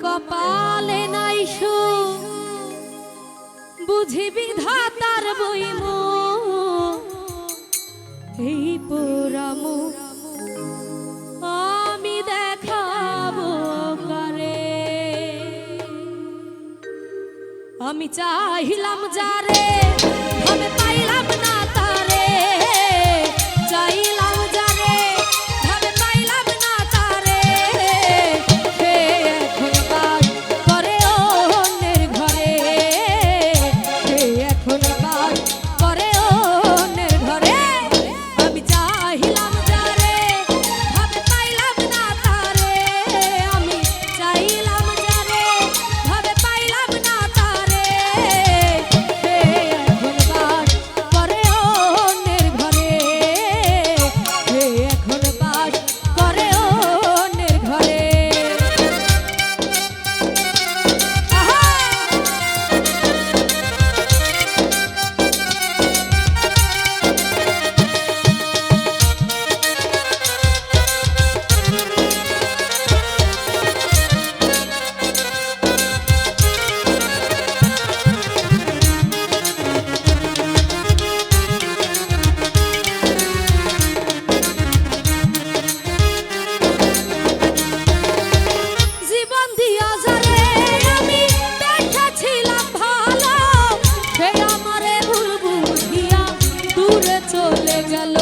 কপালে নাই সুখ বুঝি বিধাতার বইম এই পোড়ামু আমি দেখাবো কারে আমি চাইলাম যারে ভাবে পাইলাম না তারে চাইলাম যারে ভাবে পাইলাম না তারে সে এখন বাস করে অন্যের ঘরে সে এখন বাস করে অন্যের ঘরে আমি চাইলাম যারে ভাবে পাইলাম না তারে আমি চাইলাম যারে ভাবে পাইলাম না তারে সে এখন বাস করে অন্যের ঘরে সে এখন বাস করে অন্যের ঘরে আহা জীবন দিয়া যারে আমি দেখেছিলাম ভালো সে আমারে ভুল বুঝিয়া দূরে চলে গেল